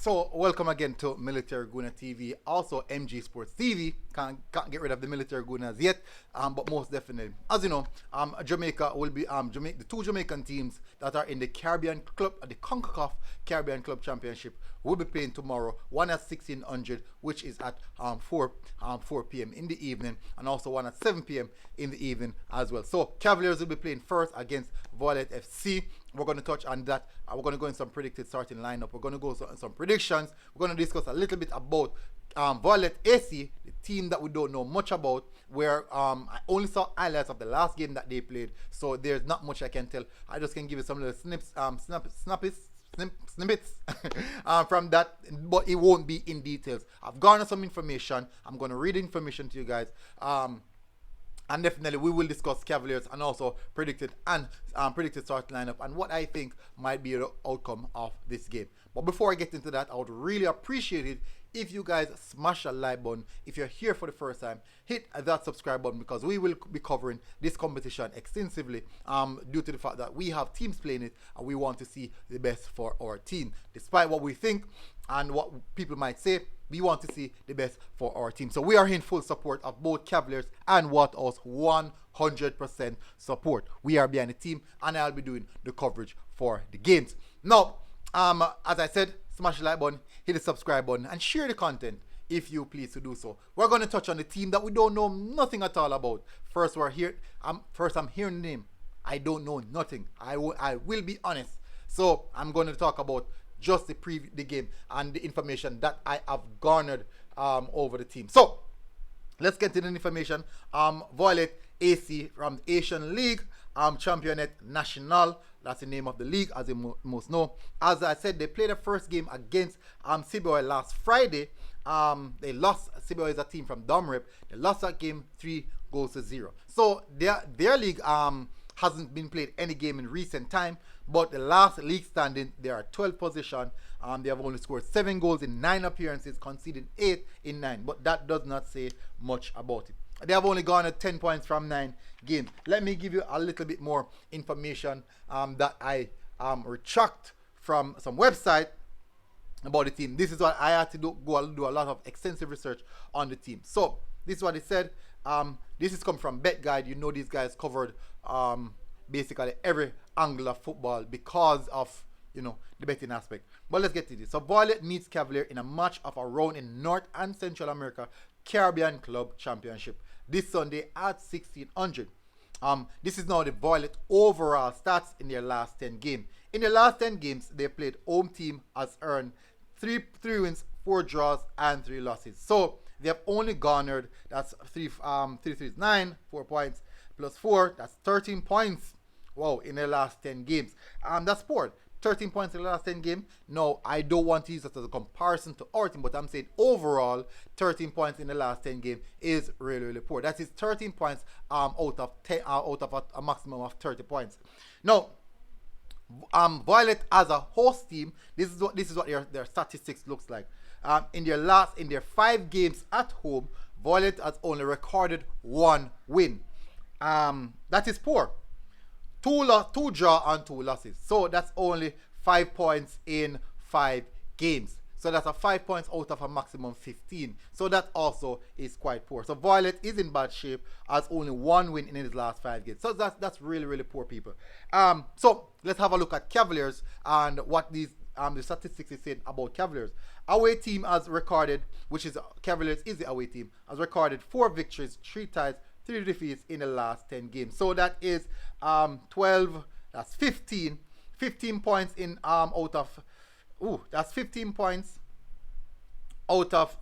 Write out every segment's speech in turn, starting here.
So, welcome again to Military Guna TV, also MG Sports TV. Can't get rid of the Military Gunas yet, but most definitely. As you know, Jamaica will be the two Jamaican teams that are in the Caribbean Club, the Concacaf Caribbean Club Championship will be playing tomorrow. One at 1600, which is at 4 p.m. in the evening, and also one at 7 p.m. in the evening as well. So, Cavaliers will be playing first against Violette FC. We're going to touch on that. We're going to go in some predicted starting lineup. We're going to go in some predictions. We're going to discuss a little bit about Violette AC, the team that we don't know much about, where I only saw highlights of the last game that they played, so there's not much I can tell. I just can give you some little snippets from that, but it won't be in details. I've garnered some information. I'm going to read information to you guys. And definitely we will discuss Cavaliers and also predicted starting lineup and what I think might be the outcome of this game. But before I get into that, I would really appreciate it if you guys smash a like button. If you're here for the first time, hit that subscribe button, because we will be covering this competition extensively due to the fact that we have teams playing it and we want to see the best for our team. Despite what we think and what people might say, we want to see the best for our team. So we are in full support of both Cavaliers and Wathouse, 100% support. We are behind the team, and I'll be doing the coverage for the games. Now, as I said, smash the like button, hit the subscribe button, and share the content if you please to do so. We're going to touch on the team that we don't know nothing at all about. First, I'm hearing the name. I don't know nothing. I will be honest. So I'm going to talk about just the game and the information that I have garnered over the team. So let's get into the information. Violette AC from the Asian League, Chapionnate National. That's the name of the league, as you most know. As I said, they played the first game against CBOI last Friday. They lost. CBOI is a team from Domrep. They lost that game 3-0. So their league hasn't been played any game in recent time, but the last league standing, they are 12th position. They have only scored 7 goals in 9 appearances, conceded 8 in 9, but that does not say much about it. They have only garnered 10 points from 9 games. Let me give you a little bit more information that I retract from some website about the team. This is what I had to do a lot of extensive research on the team. So this is what it said. This is come from Bet Guide. You know, these guys covered basically every angle of football because of, you know, the betting aspect. But let's get to this. So Violette meets Cavalier in a match of a round in North and Central America Caribbean Club Championship this Sunday at 1600. This is now the Violette overall stats in their last 10 games. In their last 10 games, they played home team has earned 3 wins, 4 draws, and 3 losses. So they have only garnered, that's 3 is 9, 4 points plus 4, that's 13 points. Wow, in their last 10 games. That's poor. 13 points in the last 10 games. No, I don't want to use that as a comparison to our team, but I'm saying overall, 13 points in the last 10 games is really, really poor. That is 13 points out of a maximum of 30 points. Now, Violette as a host team, this is what their statistics looks like. In their 5 games at home, Violette has only recorded 1 win. That is poor. 2 draw and 2 losses. So that's only 5 points in 5 games. So that's a 5 points out of a maximum 15. So that also is quite poor. So Violette is in bad shape, has only 1 win in his last 5 games. So that's really, really poor, people. So let's have a look at Cavaliers and what the statistics is saying about Cavaliers. Away team has recorded, which is Cavaliers is the away team, has recorded 4 victories, 3 ties, 3 defeats in the last 10 games. So that is 12, that's 15 points in that's 15 points out of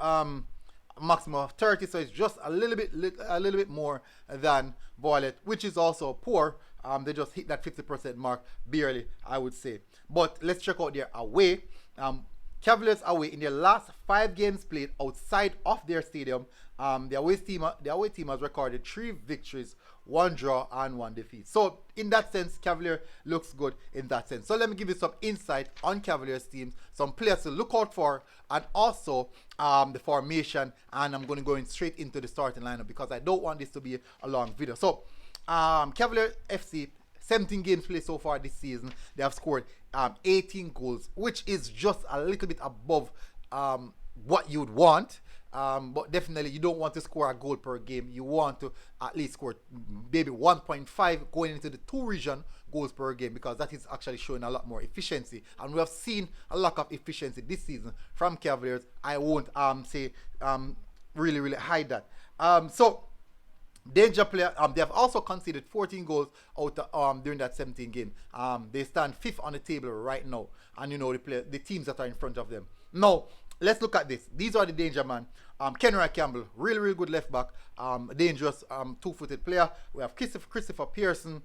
maximum of 30. So it's just a little bit more than Violette, which is also poor. They just hit that 50% mark barely, I would say. But let's check out their away. Cavaliers away in their last 5 games played outside of their stadium. The away team has recorded 3 victories, 1 draw, and 1 defeat. So in that sense, Cavalier looks good in that sense. So let me give you some insight on Cavaliers teams, some players to look out for, and also the formation. And I'm going to go in straight into the starting lineup because I don't want this to be a long video. So Cavalier FC 17 games played so far this season. They have scored 18 goals, which is just a little bit above what you'd want. But definitely you don't want to score a goal per game. You want to at least score maybe 1.5 going into the 2 region goals per game, because that is actually showing a lot more efficiency. And we have seen a lack of efficiency this season from Cavaliers. I won't say really hide that. So danger player, they have also conceded 14 goals out during that 17 game. They stand 5th on the table right now, and you know the teams that are in front of them. Now let's look at this. These are the danger man. Kenry Campbell, really good left back, dangerous 2-footed player. We have Christopher Pearson,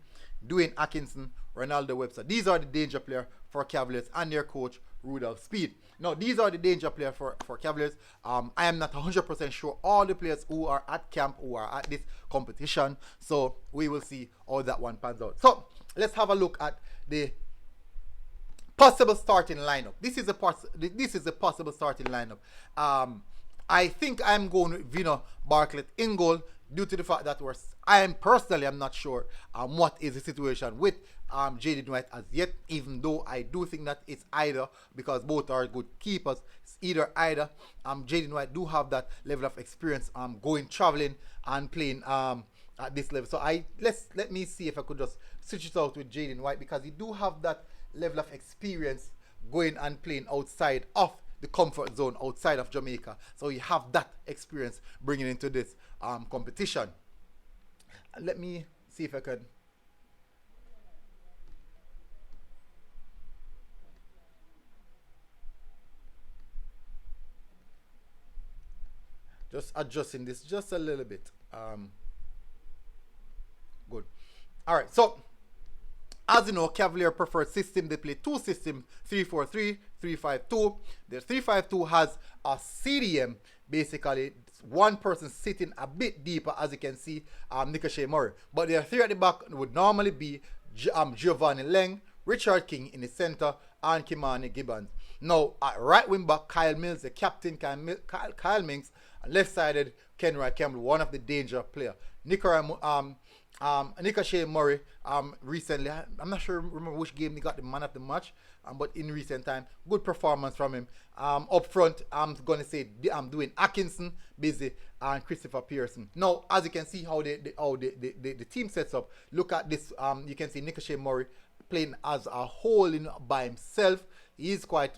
Dwayne Atkinson, Ronaldo Webster. These are the danger player for Cavaliers and their coach Rudolph Speed. Now these are the danger player for Cavaliers. I am not 100% sure all the players who are at camp, who are at this competition, so we will see how that one pans out. So let's have a look at the possible starting lineup. This is a possible starting lineup. I think I'm going with Vino Bartlett in goal, due to the fact that I am personally, I'm not sure what is the situation with Jaden White as yet, even though I do think that it's either, because both are good keepers. It's either. Jaden White do have that level of experience going traveling and playing at this level. So let me see if I could just switch it out with Jaden White, because he do have that level of experience going and playing outside of the comfort zone, outside of Jamaica. So you have that experience bringing into this competition. Let me see if I can just adjusting this just a little bit. Good. All right, so as you know, Cavalier preferred system. They play 2 systems, 3-4-3, 3-5-2. Their 3-5-2 has a CDM, basically one person sitting a bit deeper, as you can see, Nicochet Murray. But their 3 at the back would normally be Giovanni Leng, Richard King in the center, and Kimani Gibbons. Now, at right wing back, Kyle Mills, the captain, Kyle Minks, and left-sided Kenry Campbell, one of the danger player. Nicochet Murray, recently, I'm not sure, remember which game he got the man of the match, but in recent time, good performance from him. Up front, I'm going to say I'm doing Atkinson, Busy, and Christopher Pearson. Now, as you can see how the team sets up, look at this. You can see Nicochet Murray playing as a whole by himself. He is quite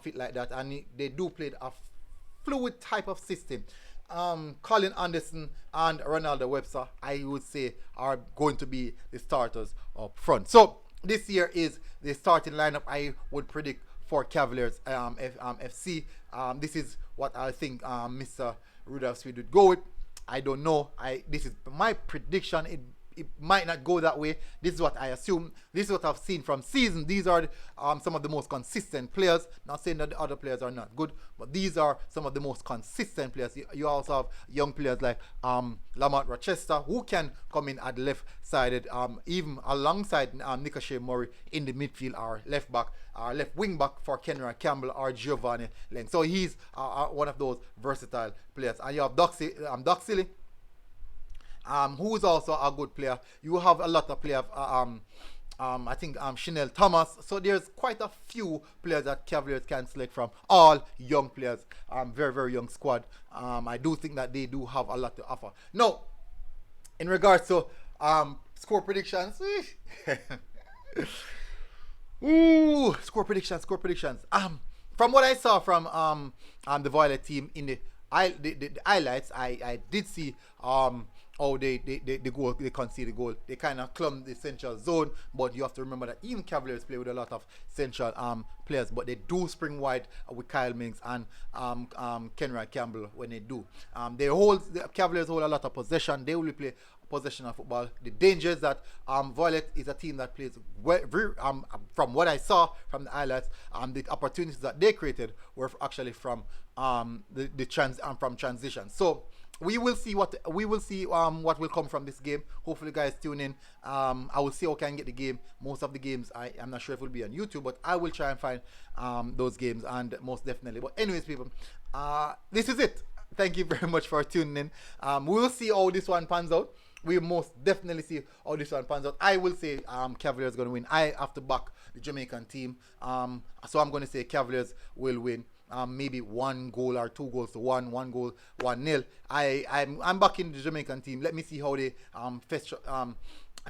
fit like that, and they do play a fluid type of system. Colin Anderson and Ronaldo Webster, I would say, are going to be the starters up front. So this year is the starting lineup I would predict for Cavaliers FC. This is what I think Mr. Rudolph Speed would go with. I don't know. This is my prediction. It might not go that way. This is what I assume. This is what I've seen from season. These are some of the most consistent players. Not saying that the other players are not good, but these are some of the most consistent players. You also have young players like Lamont Rochester, who can come in at the left-sided, even alongside Nicochet Murray in the midfield, or left back, or left wing back for Kenry Campbell or Giovanni Leng. So he's one of those versatile players. And you have Doc Silly, who is also a good player. You have a lot of players, I think Chanel Thomas. So there's quite a few players that Cavaliers can select from, all young players, very young squad. I do think that they do have a lot to offer. Now, in regards to score predictions, score predictions. From what I saw from the Violette team in the highlights, I did see they conceded the goal. They kind of clumped the central zone, but you have to remember that even Cavaliers play with a lot of central players, but they do spring wide with Kyle Minks and Kenry Campbell when they do. The Cavaliers hold a lot of possession. They will play possession of football. The danger is that Violette is a team that plays from what I saw from the highlights, the opportunities that they created were actually from from transition. So we will see what will come from this game. Hopefully, guys, tune in. I will see how I can get the game. Most of the games, I'm not sure if it will be on YouTube, but I will try and find those games, and most definitely. But anyways, people, this is it. Thank you very much for tuning in. We will see how this one pans out. we most definitely see how this one pans out. I will say Cavaliers going to win. I have to back the Jamaican team. So I'm going to say Cavaliers will win. Maybe 1 goal or 2 goals to one goal, 1-0. I'm backing the Jamaican team. Let me see how they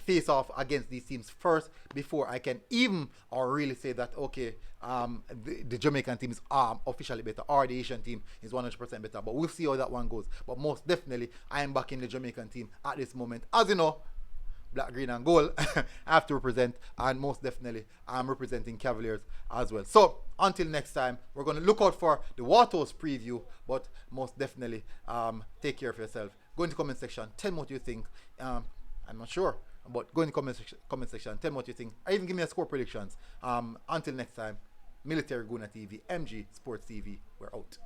face off against these teams first before I can even or really say that okay, the Jamaican team is officially better or the Asian team is 100% better. But we'll see how that one goes. But most definitely, I am backing the Jamaican team at this moment. As you know, black, green, and gold I have to represent, and most definitely I'm representing Cavaliers as well. So until next time, we're going to look out for the Watos preview, but most definitely take care of yourself. Go in the comment section, tell me what you think. I'm not sure, but go in the comment section, tell me what you think, or even give me a score predictions. Until next time, Military Guna TV, MG Sports TV, we're out.